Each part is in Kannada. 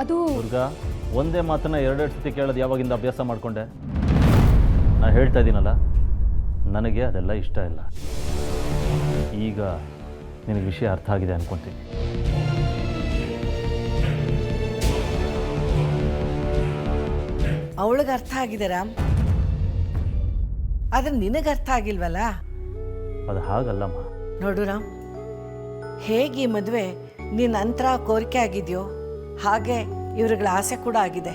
ಅದು ದುರ್ಗಾ, ಒಂದೇ ಮಾತನ್ನ ಎರಡೆರಡು ಸತಿ ಕೇಳೋದು ಯಾವಾಗಿಂದ ಅಭ್ಯಾಸ ಮಾಡಿಕೊಂಡೆ? ನಾನು ಹೇಳ್ತಾ ಇದ್ದೀನಲ್ಲ, ನನಗೆ ಅದೆಲ್ಲ ಇಷ್ಟ ಇಲ್ಲ. ಈಗ ನಿನಗೆ ವಿಷಯ ಅರ್ಥ ಆಗಿದೆ ಅನ್ಕೊತೀನಿ. ಅವಳಿಗೆ ಅರ್ಥ ಆಗಿದೆ ರಾಮ್, ಆದ್ರೆ ನಿನಗೆ ಅರ್ಥ ಆಗಿಲ್ವಲ್ಲ. ಅದು ಹಾಗಲ್ಲಮ್ಮ. ನೋಡು ರಾಮ್, ಹೇಗೆ ಈ ಮದುವೆ ನಿನ್ನ ಅಂತರ ಕೋರಿಕೆ ಆಗಿದೆಯೋ ಹಾಗೆ ಇವ್ರಗಳ ಆಸೆ ಕೂಡ ಆಗಿದೆ.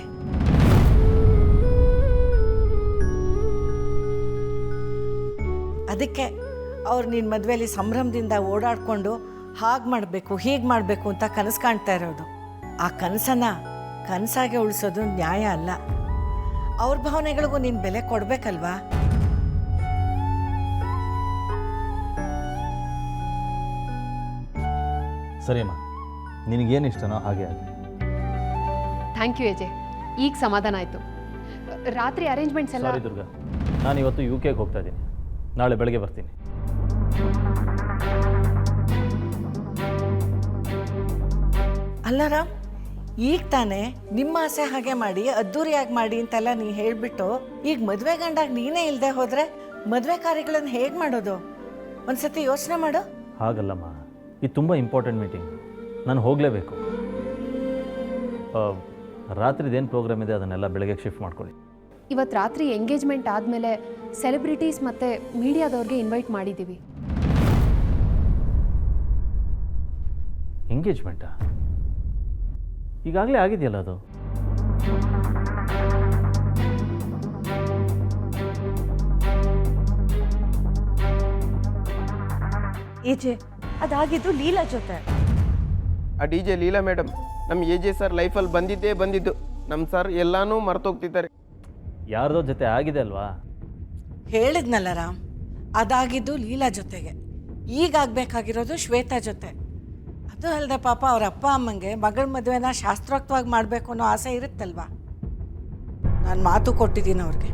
ಅದಕ್ಕೆ ಅವ್ರು ನಿನ್ನ ಮದುವೆಯಲ್ಲಿ ಸಂಭ್ರಮದಿಂದ ಓಡಾಡಿಕೊಂಡು ಹಾಗೆ ಮಾಡಬೇಕು ಹೀಗೆ ಮಾಡಬೇಕು ಅಂತ ಕನಸು ಕಾಣ್ತಾ ಇರೋದು. ಆ ಕನಸನ್ನು ಕನಸಾಗೆ ಉಳಿಸೋದು ನ್ಯಾಯ ಅಲ್ಲ. ಅವ್ರ ಭಾವನೆಗಳಿಗೂ ನೀನು ಬೆಲೆ ಕೊಡಬೇಕಲ್ವಾ? ಸರಿಯಮ್ಮ, ನಿನಗೇನು ಇಷ್ಟನೋ ಹಾಗೆ ಆಗಿ. ಥ್ಯಾಂಕ್ ಯು ಅಜಯ್, ಈಗ ಸಮಾಧಾನ ಆಯಿತು. ರಾತ್ರಿ ಅರೇಂಜ್ಮೆಂಟ್ಸ್ ಎಲ್ಲ. ಸಾರಿ ದುರ್ಗಾ, ನಾನು ಇವತ್ತು UK ಹೋಗ್ತಾ ಇದ್ದೀನಿ. ನಾಳೆ ಬೆಳಗ್ಗೆ ಬರ್ತೀನಿ. ಅಲ್ಲ ರಾಮ್, ಈಗ ತಾನೇ ನಿಮ್ಮ ಆಸೆ ಹಾಗೆ ಮಾಡಿ ಅದ್ದೂರಿಯಾಗಿ ಮಾಡಿ ಅಂತೆಲ್ಲ ನೀ ಹೇಳಿಬಿಟ್ಟು ಈಗ ಮದುವೆ ಗಂಡಾಗ ನೀನೇ ಇಲ್ಲದೆ ಹೋದರೆ ಮದುವೆ ಕಾರ್ಯಗಳನ್ನು ಹೇಗೆ ಮಾಡೋದು? ಒಂದ್ಸತಿ ಯೋಚನೆ ಮಾಡು. ಹಾಗಲ್ಲಮ್ಮ, ಇದು ತುಂಬ ಇಂಪಾರ್ಟೆಂಟ್ ಮೀಟಿಂಗ್, ನಾನು ಹೋಗಲೇಬೇಕು. ರಾತ್ರಿದೇನು ಪ್ರೋಗ್ರಾಮ್ ಇದೆ ಅದನ್ನೆಲ್ಲ ಬೆಳಗ್ಗೆ ಶಿಫ್ಟ್ ಮಾಡ್ಕೊಳ್ಳಿ. ಇವತ್ತು ರಾತ್ರಿ ಎಂಗೇಜ್ಮೆಂಟ್ ಆದಮೇಲೆ ಸೆಲೆಬ್ರಿಟೀಸ್ ಮತ್ತು ಮೀಡಿಯಾದವ್ರಿಗೆ ಇನ್ವೈಟ್ ಮಾಡಿದ್ದೀವಿ. ಎಂಗೇಜ್ಮೆಂಟಾ? ಈಗಾಗಲೇ ಆಗಿದೆಯಲ್ಲ ಅದು. ಏಜೆ, ಅದಾಗಿದ್ದು ಲೀಲಾ ಜೊತೆ. ಆ DJ ಲೀಲಾ ಮೇಡಮ್ ನಮ್ಮ AJ ಸರ್ ಲೈಫಲ್ಲಿ ಬಂದಿದ್ದು. ನಮ್ಮ ಸರ್ ಎಲ್ಲಾನು ಮರ್ತೋಗ್ತಿದ್ದಾರೆ. ಯಾರ್ದೋ ಜೊತೆ ಆಗಿದೆ ಅಲ್ವಾ? ಹೇಳಿದ್ನಲ್ಲ ರಾಮ್, ಅದಾಗಿದ್ದು ಲೀಲಾ ಜೊತೆಗೆ. ಈಗ ಆಗಬೇಕಾಗಿರೋದು ಶ್ವೇತಾ ಜೊತೆ. ಅದು ಅಲ್ಲದೆ ಪಾಪ ಅವ್ರ ಅಪ್ಪ ಅಮ್ಮಂಗೆ ಮಗಳ ಮದುವೆನ ಶಾಸ್ತ್ರೋಕ್ತವಾಗಿ ಮಾಡಬೇಕು ಅನ್ನೋ ಆಸೆ ಇರುತ್ತಲ್ವಾ? ನಾನು ಮಾತು ಕೊಟ್ಟಿದ್ದೀನಿ ಅವ್ರಿಗೆ.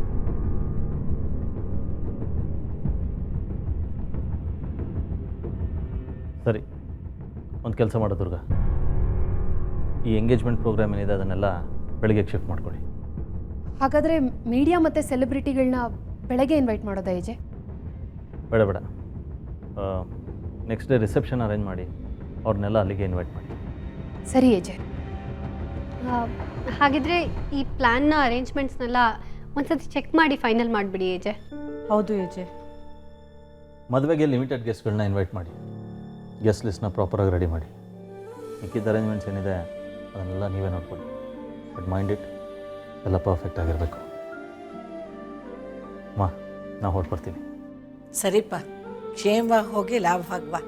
ಸರಿ, ಒಂದು ಕೆಲಸ ಮಾಡೋ ದುರ್ಗಾ, ಈ ಎಂಗೇಜ್ಮೆಂಟ್ ಪ್ರೋಗ್ರಾಮ್ ಏನಿದೆ ಅದನ್ನೆಲ್ಲ ಬೆಳಗ್ಗೆ ಶಿಫ್ಟ್ ಮಾಡ್ಕೊಳ್ಳಿ. ಹಾಗಾದರೆ ಮೀಡಿಯಾ ಮತ್ತು ಸೆಲೆಬ್ರಿಟಿಗಳನ್ನ ಬೆಳಗ್ಗೆ ಇನ್ವೈಟ್ ಮಾಡೋದಾ ಅಜಯ್? ಬೇಡ, ನೆಕ್ಸ್ಟ್ ಡೇ ರಿಸೆಪ್ಷನ್ ಅರೇಂಜ್ ಮಾಡಿ ಅವ್ರನ್ನೆಲ್ಲ ಅಲ್ಲಿಗೆ ಇನ್ವೈಟ್ ಮಾಡಿ. ಸರಿ ಅಜಯ್. ಹಾಗಿದ್ರೆ ಈ ಪ್ಲ್ಯಾನ್ನ ಅರೇಂಜ್ಮೆಂಟ್ಸ್ನೆಲ್ಲ ಒಂದ್ಸತಿ ಚೆಕ್ ಮಾಡಿ ಫೈನಲ್ ಮಾಡಿಬಿಡಿ ಅಜಯ್. ಹೌದು ಏಜೆ. ಮದುವೆಗೆ ಲಿಮಿಟೆಡ್ ಗೆಸ್ಟ್ಗಳನ್ನ ಇನ್ವೈಟ್ ಮಾಡಿ. ಗೆಸ್ಟ್ ಲಿಸ್ಟ್ನ ಪ್ರಾಪರಾಗಿ ರೆಡಿ ಮಾಡಿ. ಮಿಕ್ಕಿದ ಅರೇಂಜ್ಮೆಂಟ್ಸ್ ಏನಿದೆ ಅದನ್ನೆಲ್ಲ ನೀವೇ ನೋಡ್ಕೊಳ್ಳಿ. ಬಟ್ ಮೈಂಡ್ ಇಟ್, ಎಲ್ಲ ಪರ್ಫೆಕ್ಟ್ ಆಗಿರಬೇಕು. ನಾ ಹೊರಟ್ಬರ್ತೀನಿ. ಸರಿಪ್ಪ, ಕ್ಷೇಮವಾಗಿ ಹೋಗಿ ಲಾಭವಾಗಿ ಬಾ.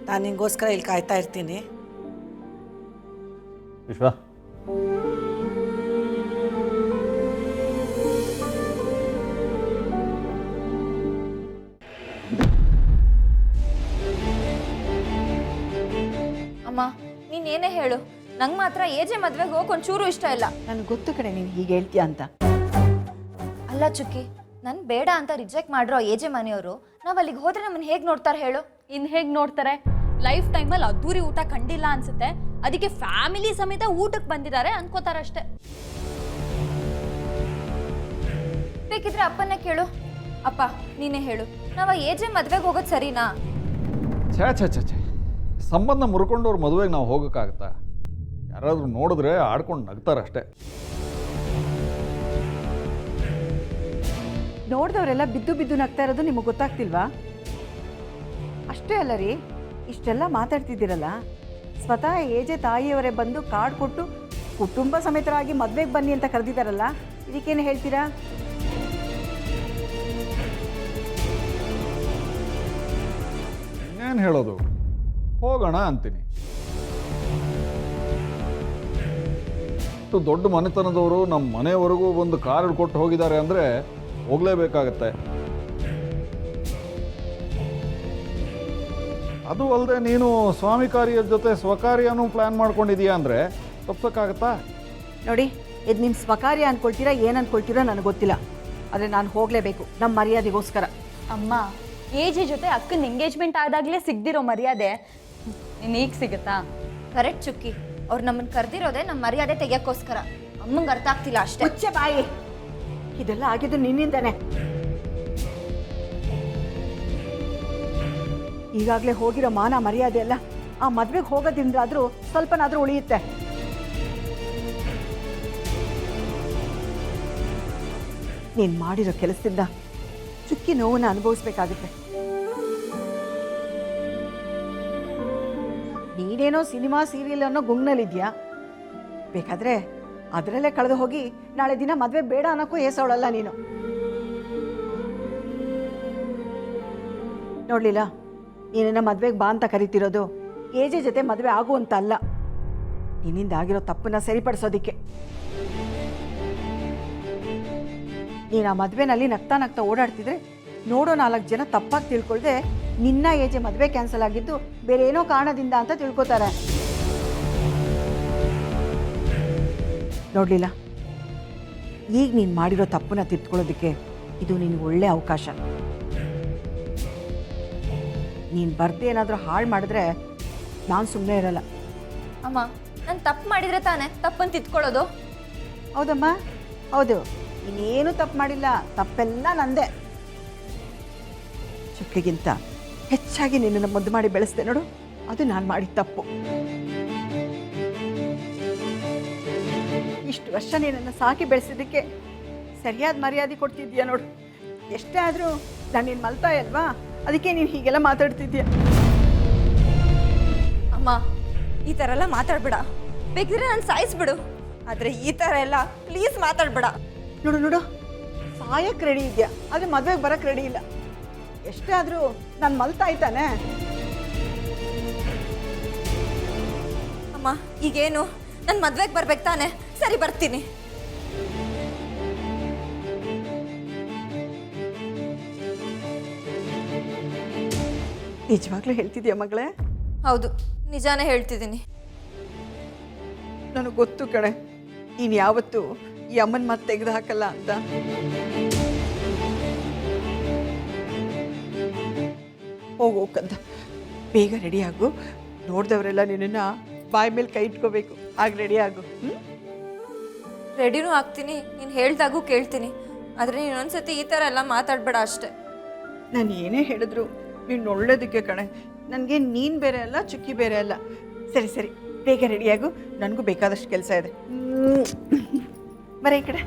ನಾನು ನಿಂಗೋಸ್ಕರ ಇಲ್ಲಿ ಕಾಯ್ತಾ ಇರ್ತೀನಿ. ವಿಶ್ವ, ಅಮ್ಮ, ನೀನೇನೇ ಹೇಳು, ನಂಗೆ ಮಾತ್ರ ಏಜೆ ಮದ್ವೆಗೆ ಹೋಗಿ ಒಂಚೂರು ಇಷ್ಟ ಇಲ್ಲ. ನನಗೆ ಗೊತ್ತು ಕಡೆ ನೀನು ಹೀಗೆ ಹೇಳ್ತೀಯ ಅಂತ. ಅಲ್ಲ ಚುಕ್ಕಿ, ನನ್ ಬೇಡ ಅಂತ ರಿಜೆಕ್ಟ್ ಮಾಡಿರೋ ಏಜೆ ಮನೆಯವರು ನಾವ್ ಅಲ್ಲಿಗೆ ಹೋದ್ರೆ ನಮ್ಮನ್ನ ಹೇಗ್ ನೋಡ್ತಾರೆ ಹೇಳು? ಇನ್ ಹೇಗ್ ನೋಡ್ತಾರೆ? ಲೈಫ್ ಟೈಮಲ್ಲಿ ಅದ್ದೂರಿ ಊಟ ಕಂಡಿಲ್ಲ ಅನ್ಸುತ್ತೆ, ಅದಕ್ಕೆ ಫ್ಯಾಮಿಲಿ ಸಮೇತ ಊಟಕ್ಕೆ ಬಂದಿದ್ದಾರೆ ಅನ್ಕೋತಾರಷ್ಟೇ. ಬೇಕಿದ್ರೆ ಅಪ್ಪನ್ನೇ ಕೇಳು. ಅಪ್ಪ, ನೀನೇ ಹೇಳು, ನಾವ ಏಜೆ ಮದ್ವೆಗೆ ಹೋಗೋದು ಸರಿನಾ? ಛೇ ಸಂಬಂಧ ಮುರ್ಕೊಂಡವ್ರ ಮದುವೆಗೆ ನಾವು ಹೋಗೋಕ್ಕಾಗತ್ತಾ? ಯಾರಾದರೂ ನೋಡಿದ್ರೆ ಆಡ್ಕೊಂಡು ನಗ್ತಾರಷ್ಟೇ. ನೋಡಿದವರೆಲ್ಲ ಬಿದ್ದು ನಗ್ತಾ ಇರೋದು ನಿಮಗೆ ಗೊತ್ತಾಗ್ತಿಲ್ವಾ? ಅಷ್ಟೇ ಅಲ್ಲ ರೀ, ಇಷ್ಟೆಲ್ಲ ಮಾತಾಡ್ತಿದ್ದೀರಲ್ಲ, ಸ್ವತಃ ಏಜೆ ತಾಯಿಯವರೇ ಬಂದು ಕಾರ್ಡ್ ಕೊಟ್ಟು ಕುಟುಂಬ ಸಮೇತರಾಗಿ ಮದುವೆಗೆ ಬನ್ನಿ ಅಂತ ಕರೆದಿದ್ದಾರಲ್ಲ, ಇದಕ್ಕೇನು ಹೇಳ್ತೀರಾ? ಇನ್ನೇನು ಹೇಳೋದು, ಹೋಗೋಣ ಅಂತೀನಿ. ಇಷ್ಟು ದೊಡ್ಡ ಮನೆತನದವರು ನಮ್ಮ ಮನೆಯವರೆಗೂ ಒಂದು ಕಾರ್ಡ್ ಕೊಟ್ಟು ಹೋಗಿದ್ದಾರೆ ಅಂದರೆ ಹೋಗಲೇಬೇಕಾಗತ್ತೆ. ಅದು ಅಲ್ಲದೆ ನೀನು ಸ್ವಾಮಿ ಕಾರ್ಯದ ಜೊತೆ ಸ್ವಕಾರ್ಯನೂ ಪ್ಲ್ಯಾನ್ ಮಾಡ್ಕೊಂಡಿದೀಯಾ ಅಂದರೆ ತಪ್ಸೋಕ್ಕಾಗತ್ತಾ? ನೋಡಿ, ಇದು ನಿಮ್ಮ ಸ್ವಕಾರ್ಯ ಅಂದ್ಕೊಳ್ತೀರಾ ಏನು ಅಂದ್ಕೊಳ್ತೀರೋ ನನಗೆ ಗೊತ್ತಿಲ್ಲ, ಆದರೆ ನಾನು ಹೋಗಲೇಬೇಕು ನಮ್ಮ ಮರ್ಯಾದೆಗೋಸ್ಕರ. ಅಮ್ಮ, ಏಜೆ ಜೊತೆ ಅಕ್ಕನ ಎಂಗೇಜ್ಮೆಂಟ್ ಆದಾಗಲೇ ಸಿಗ್ದಿರೋ ಮರ್ಯಾದೆ ಇನ್ನು ಈಗ ಸಿಗುತ್ತಾ? ಕರೆಕ್ಟ್ ಚುಕ್ಕಿ, ಅವ್ರು ನಮ್ಮನ್ನು ಕರೆದಿರೋದೇ ನಮ್ಮ ಮರ್ಯಾದೆ ತೆಗಿಯೋಕ್ಕೋಸ್ಕರ. ಅಮ್ಮಂಗೆ ಅರ್ಥ ಆಗ್ತಿಲ್ಲ ಅಷ್ಟೇ. ಮುಚ್ಚೆ ಬಾಯಿ. ಇದೆಲ್ಲ ಆಗಿದ್ದು ನಿನ್ನಿಂದಾನೆ. ಈಗಾಗಲೇ ಹೋಗಿರೋ ಮಾನ ಮರ್ಯಾದೆ ಎಲ್ಲ ಆ ಮದ್ವೆಗೆ ಹೋಗೋದ್ರಿಂದಾದ್ರೂ ಸ್ವಲ್ಪನಾದ್ರೂ ಉಳಿಯುತ್ತೆ. ನೀನು ಮಾಡಿರೋ ಕೆಲಸದಿಂದ ಚುಕ್ಕಿ ನೋವನ್ನು ಅನುಭವಿಸ್ಬೇಕಾಗುತ್ತೆ. ನೀನೇನೋ ಸಿನಿಮಾ ಸೀರಿಯಲ್ ಅನ್ನೋ ಗುಂಗ್ನಲ್ಲಿದ್ಯಾ. ಬೇಕಾದ್ರೆ ಅದರಲ್ಲೇ ಕಳೆದು ಹೋಗಿ ನಾಳೆ ದಿನ ಮದುವೆ ಬೇಡ ಅನ್ನೋಕ್ಕೂ ಏಸವಳಲ್ಲ ನೀನು. ನೋಡ್ಲಿಲ್ಲ, ನೀನನ್ನ ಮದುವೆಗೆ ಬಾ ಅಂತ ಕರಿತಿರೋದು ಏಜೆ ಜೊತೆ ಮದುವೆ ಆಗು ಅಂತ ಅಲ್ಲ, ನಿನ್ನಿಂದ ಆಗಿರೋ ತಪ್ಪನ್ನ ಸರಿಪಡಿಸೋದಿಕ್ಕೆ. ನೀನು ಆ ಮದುವೆನಲ್ಲಿ ನಗ್ತಾ ನಗ್ತಾ ಓಡಾಡ್ತಿದ್ರೆ ನೋಡೋ 4 ಜನ ತಪ್ಪಾಗಿ ತಿಳ್ಕೊಳ್ದೆ ನಿನ್ನ ಏಜೆ ಮದುವೆ ಕ್ಯಾನ್ಸಲ್ ಆಗಿದ್ದು ಬೇರೆ ಏನೋ ಕಾರಣದಿಂದ ಅಂತ ತಿಳ್ಕೊತಾರೆ. ನೋಡ್ಲಿಲ್ಲ, ಈಗ ನೀನು ಮಾಡಿರೋ ತಪ್ಪನ್ನ ತಿದ್ಕೊಳ್ಳೋದಕ್ಕೆ ಇದು ನಿನಗೆ ಒಳ್ಳೆ ಅವಕಾಶ. ನೀನು ಬರ್ದೆ ಏನಾದರೂ ಹಾಳು ಮಾಡಿದ್ರೆ ನಾನು ಸುಮ್ಮನೆ ಇರಲ್ಲ. ಅಮ್ಮ, ನಾನು ತಪ್ಪು ಮಾಡಿದರೆ ತಾನೇ ತಪ್ಪನ್ನು ತಿದ್ಕೊಳ್ಳೋದು. ಹೌದಮ್ಮ, ಹೌದು, ಇನ್ನೇನು ತಪ್ಪು ಮಾಡಿಲ್ಲ, ತಪ್ಪೆಲ್ಲ ನಂದೆ. ಚುಕ್ಕಿಗಿಂತ ಹೆಚ್ಚಾಗಿ ನಿನ್ನನ್ನು ಮುದ್ದು ಮಾಡಿ ಬೆಳೆಸ್ದೆ ನೋಡು, ಅದು ನಾನು ಮಾಡಿದ ತಪ್ಪು. ಇಷ್ಟು ವರ್ಷ ನಿನ್ನನ್ನು ಸಾಕಿ ಬೆಳೆಸಿದ್ದಕ್ಕೆ ಸರಿಯಾದ ಮರ್ಯಾದೆ ಕೊಡ್ತಿದ್ಯಾ ನೋಡು. ಎಷ್ಟೇ ಆದರೂ ನಾನು ನಿನ್ನ ಮಲ್ತಾಯಿ ಅಲ್ವಾ, ಅದಕ್ಕೆ ನೀನು ಹೀಗೆಲ್ಲ ಮಾತಾಡ್ತಿದ್ಯಾ. ಅಮ್ಮ, ಈ ಥರ ಎಲ್ಲ ಮಾತಾಡ್ಬೇಡ. ಬೇಕಿದ್ರೆ ನಾನು ಸಾಯಿಸ್ಬಿಡು, ಆದರೆ ಈ ಥರ ಎಲ್ಲ ಪ್ಲೀಸ್ ಮಾತಾಡ್ಬೇಡ. ನೋಡು ನೋಡು, ಸಾಯಕ್ಕೆ ರೆಡಿ ಇದೆಯಾ, ಆದರೆ ಮದುವೆಗೆ ಬರೋಕ್ಕೆ ರೆಡಿ ಇಲ್ಲ. ಎಷ್ಟೇ ಆದರೂ ನಾನು ಮಲ್ತಾಯಿ ತಾನೆ. ಅಮ್ಮ, ಈಗೇನು ನನ್ನ ಮದ್ವೆಗೆ ಬರ್ಬೇಕು ತಾನೆ? ಸರಿ, ಬರ್ತೀನಿ. ನಿಜವಾಗ್ಲೂ ಹೇಳ್ತಿದ್ಯಾ ಮಗಳೇ? ಹೌದು, ನಿಜಾನೇ ಹೇಳ್ತಿದ್ದೀನಿ. ನನಗೆ ಗೊತ್ತು ಕಣೆ, ನೀನು ಯಾವತ್ತೂ ಈ ಅಮ್ಮನ ಮಾತು ತೆಗೆದು ಹಾಕಲ್ಲ ಅಂತ. ಹೋಗೋಕಂತ ಬೇಗ ರೆಡಿ ಆಗು. ನೋಡಿದವರೆಲ್ಲ ನಿನ್ನನ್ನು ಬಾಯಿ ಮೇಲೆ ಕೈ ಇಟ್ಕೋಬೇಕು. ಆಗ ರೆಡಿ ಆಗು. ರೆಡಿನೂ ಆಗ್ತೀನಿ, ನೀನು ಹೇಳ್ದಾಗೂ ಕೇಳ್ತೀನಿ. ಆದರೆ ನೀನು ಒಂದ್ಸತಿ ಈ ಥರ ಎಲ್ಲ ಮಾತಾಡಬೇಡ ಅಷ್ಟೆ. ನಾನು ಏನೇ ಹೇಳಿದ್ರು ನೀನು ಒಳ್ಳೇದಕ್ಕೆ ಕಣೆ. ನನಗೆ ನೀನು ಬೇರೆ ಅಲ್ಲ, ಚುಕ್ಕಿ ಬೇರೆ ಅಲ್ಲ. ಸರಿ ಸರಿ, ಬೇಗ ರೆಡಿಯಾಗು, ನನಗೂ ಬೇಕಾದಷ್ಟು ಕೆಲಸ ಇದೆ. ಬರೀ ಈ ಕಡೆ.